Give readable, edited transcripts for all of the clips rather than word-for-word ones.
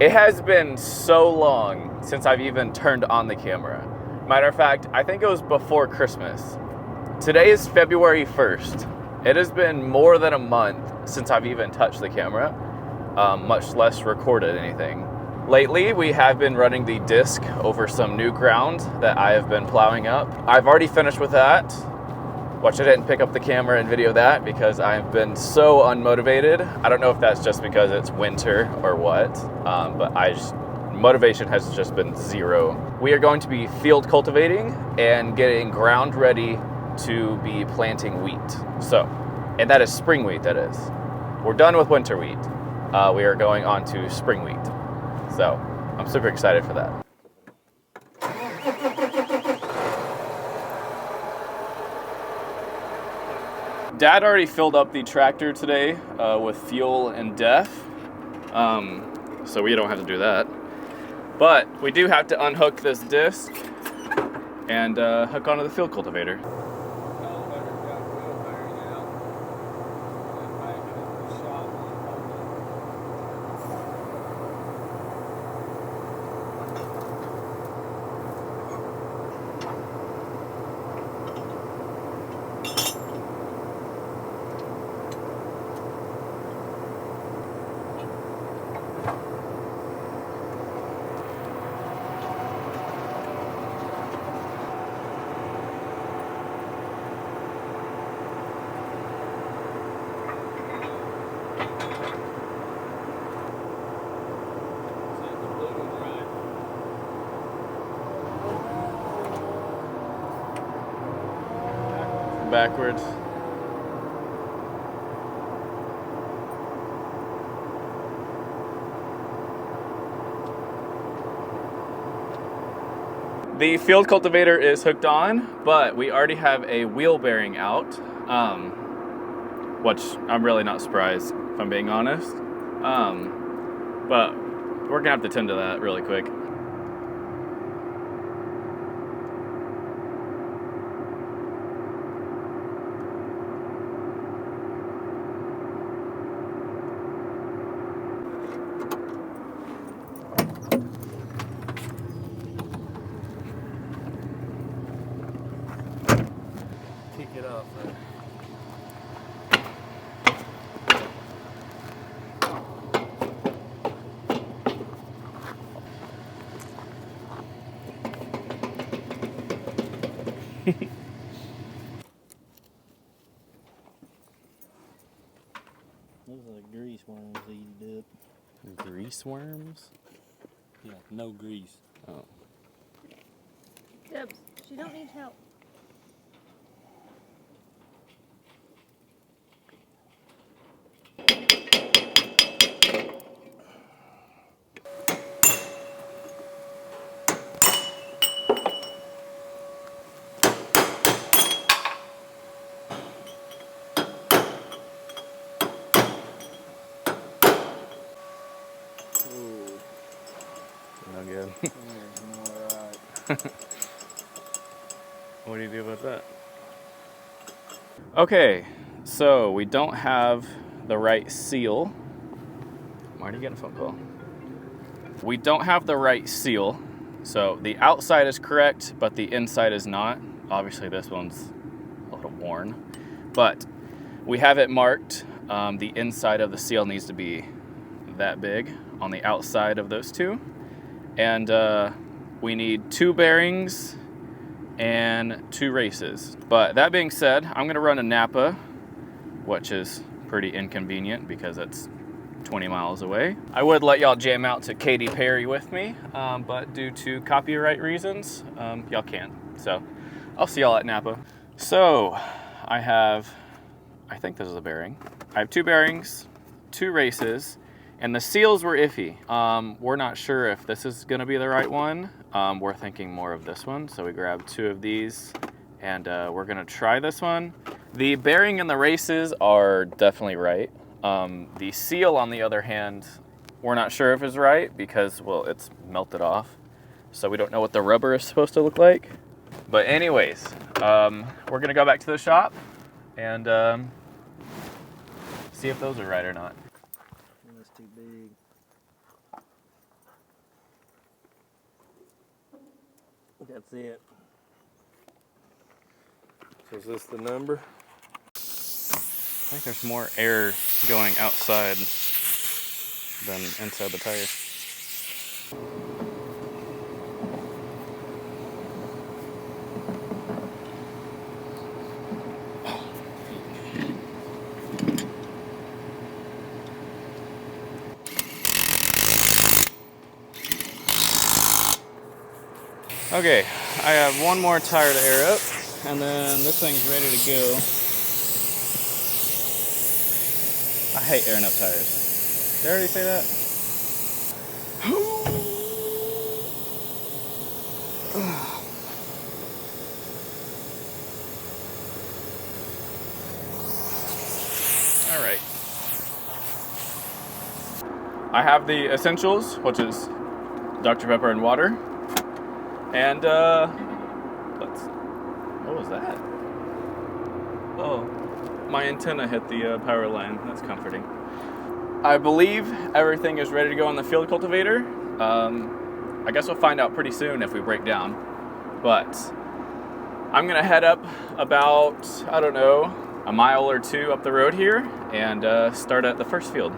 It has been so long since I've even turned on the camera. Matter of fact, I think it was before Christmas. Today is February 1st. It has been more than a month since I've even touched the camera, much less recorded anything. Lately, we have been running the disc over some new ground that I have been plowing up. I've already finished with that. Watch, I didn't pick up the camera and video that because I've been so unmotivated. I don't know if that's just because it's winter or what, but motivation has just been zero. We are going to be field cultivating and getting ground ready to be planting wheat. So, and that is spring wheat, that is. We're done with winter wheat. We are going on to spring wheat. So, I'm super excited for that. Dad already filled up the tractor today with fuel and DEF, so we don't have to do that. But we do have to unhook this disc and hook onto the field cultivator. Backwards. The field cultivator is hooked on, but we already have a wheel bearing out, which I'm really not surprised, if I'm being honest. But we're gonna have to tend to that really quick. Kick it off. Looks like grease worms eat it up. Grease worms? Yeah, no grease. Oh. Debs, she don't need help. No good. Alright. What do you do about that? Okay, so we don't have the right seal. Why are you getting a phone call? We don't have the right seal. So the outside is correct, but the inside is not. Obviously this one's a little worn, but we have it marked. The inside of the seal needs to be that big on the outside of those two. And we need 2 bearings and 2 races. But that being said, I'm gonna run a Napa, which is pretty inconvenient because it's 20 miles away. I would let y'all jam out to Katy Perry with me, but due to copyright reasons, y'all can't. So I'll see y'all at Napa. So I think this is a bearing. I have 2 bearings, 2 races, and the seals were iffy. We're not sure if this is gonna be the right one. We're thinking more of this one. So we grabbed 2 of these and we're gonna try this one. The bearing and the races are definitely right. The seal, on the other hand, we're not sure if is right because, well, it's melted off. So we don't know what the rubber is supposed to look like. But anyways, we're gonna go back to the shop and see if those are right or not. That's too big. that's it. So is this the number? I think there's more air going outside than inside the tire. Okay, I have one more tire to air up, and then this thing's ready to go. I hate airing up tires. Did I already say that? All right. I have the essentials, which is Dr. Pepper and water. And what was that? Oh, my antenna hit the power line. That's comforting. I believe everything is ready to go on the field cultivator. I guess we'll find out pretty soon if we break down. But I'm gonna head up about, I don't know, a mile or two up the road here and start at the first field.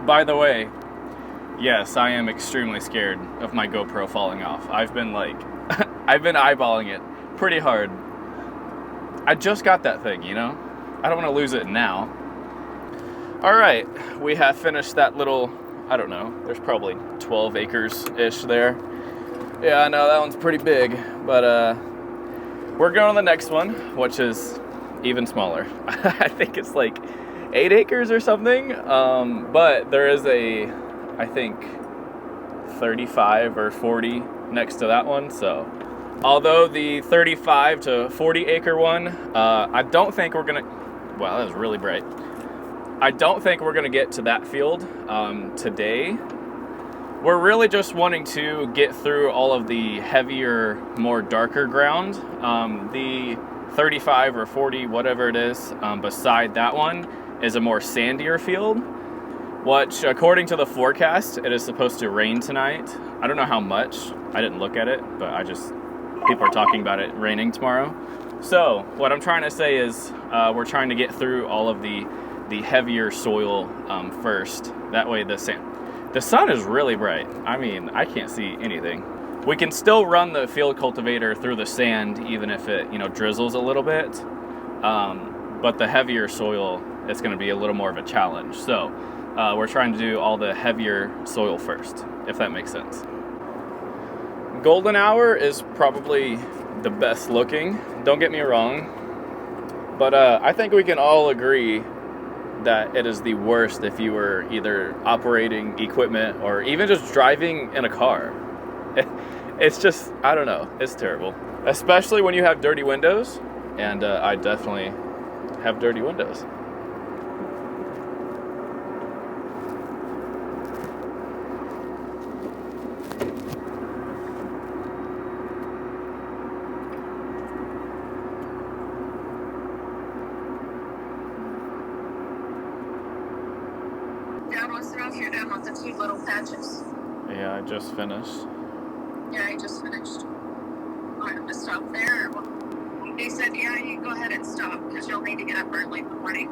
By the way, yes, I am extremely scared of my GoPro falling off. I've been eyeballing it pretty hard. I just got that thing, you know? I don't want to lose it now. All right, we have finished that little, I don't know, there's probably 12 acres-ish there. Yeah, I know that one's pretty big, but we're going to the next one, which is even smaller. I think it's like 8 acres or something, but there is a, I think, 35 or 40 next to that one. So although the 35 to 40 acre one, I don't think we're gonna, wow, that was really bright. I don't think we're gonna get to that field today. We're really just wanting to get through all of the heavier, more darker ground. The 35 or 40, whatever it is, beside that one is a more sandier field, which according to the forecast, it is supposed to rain tonight. I don't know how much, I didn't look at it, but people are talking about it raining tomorrow. So what I'm trying to say is we're trying to get through all of the heavier soil first. That way the sun is really bright. I mean, I can't see anything. We can still run the field cultivator through the sand even if it, drizzles a little bit. But the heavier soil, it's going to be a little more of a challenge. So we're trying to do all the heavier soil first, if that makes sense. Golden hour is probably the best looking, don't get me wrong, but I think we can all agree that it is the worst if you were either operating equipment or even just driving in a car. It's just, I don't know, it's terrible. Especially when you have dirty windows, and I definitely have dirty windows. if you're done with the 2 little patches. Yeah, I just finished. Yeah, I just finished. Want him to stop there? Or what? They said, yeah, you go ahead and stop because you'll need to get up early in the morning.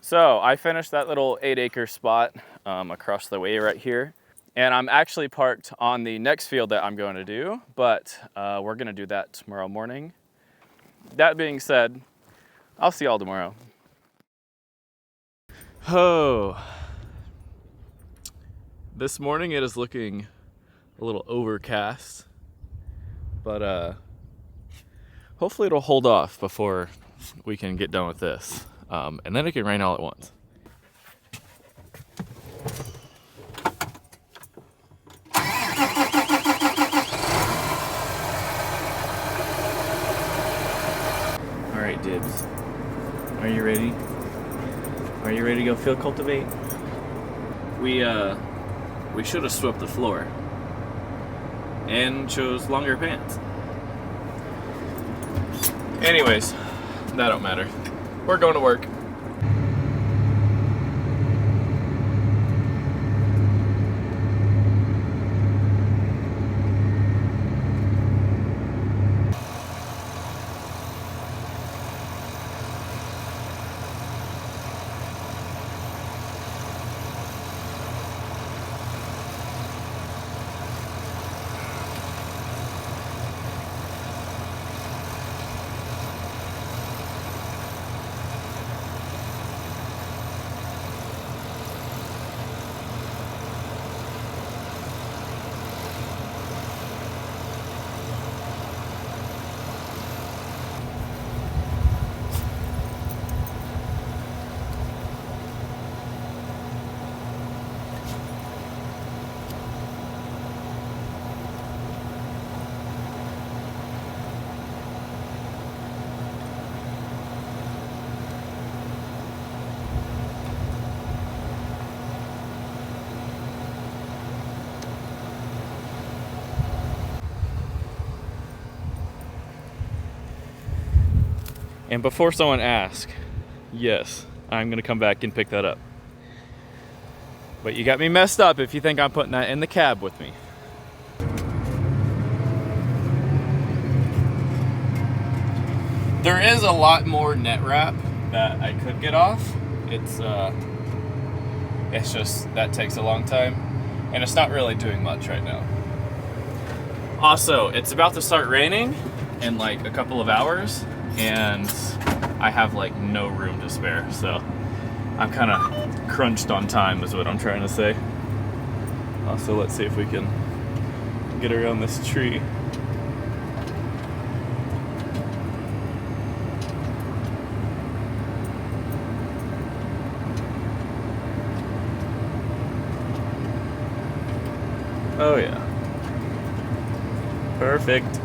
So I finished that little 8-acre spot across the way right here. And I'm actually parked on the next field that I'm going to do, but we're gonna do that tomorrow morning. That being said, I'll see y'all tomorrow. Oh, this morning it is looking a little overcast, but hopefully it'll hold off before we can get done with this. And then it can rain all at once. All right, Dibs, are you ready? Are you ready to go field cultivate? We should have swept the floor and chose longer pants. Anyways, that don't matter. We're going to work. And before someone asks, yes, I'm gonna come back and pick that up. But you got me messed up if you think I'm putting that in the cab with me. There is a lot more net wrap that I could get off. It's just, that takes a long time. And it's not really doing much right now. Also, it's about to start raining in like a couple of hours, and I have like no room to spare, so I'm kind of crunched on time is what I'm trying to say. Also, let's see if we can get around this tree. Oh yeah. Perfect.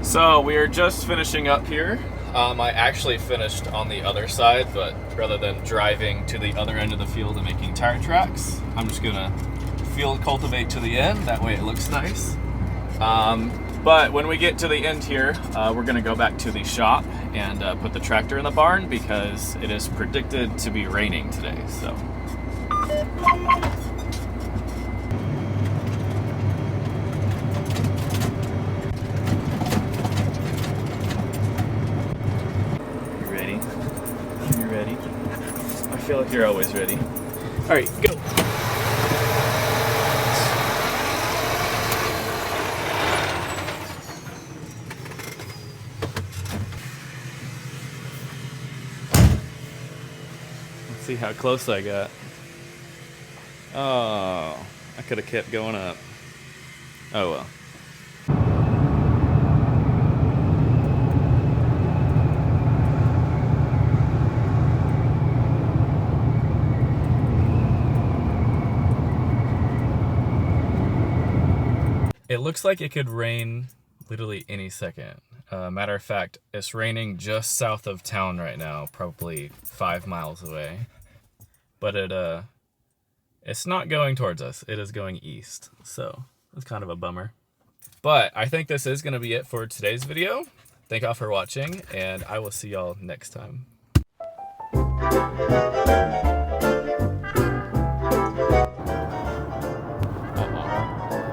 So we are just finishing up here. I actually finished on the other side, but rather than driving to the other end of the field and making tire tracks, I'm just gonna field cultivate to the end. That way it looks nice. But when we get to the end here, we're gonna go back to the shop and put the tractor in the barn because it is predicted to be raining today, so. I feel like you're always ready. All right, go. Let's see how close I got. Oh, I could have kept going up. Oh well. It looks like it could rain literally any second. Matter of fact, it's raining just south of town right now, probably 5 miles away. But it's not going towards us. It is going east, so it's kind of a bummer. But I think this is going to be it for today's video. Thank y'all for watching, and I will see y'all next time.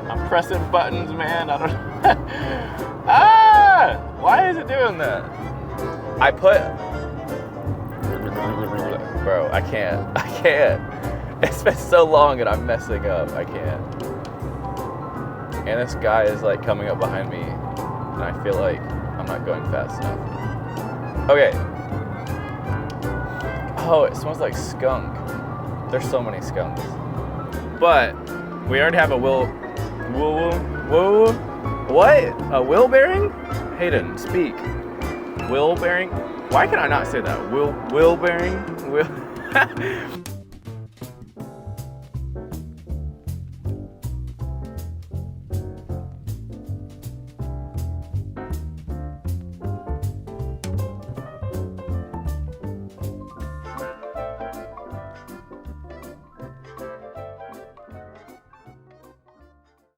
I'm pressing buttons, man. I don't. Ah! Why is it doing that? I put. Bro, I can't. I can't. It's been so long and I'm messing up. I can't. And this guy is like coming up behind me, and I feel like I'm not going fast enough. Okay. Oh, it smells like skunk. There's so many skunks. But we already have a what? A wheel bearing? Hayden, speak. Wheel bearing? Why can I not say that? Wheel bearing?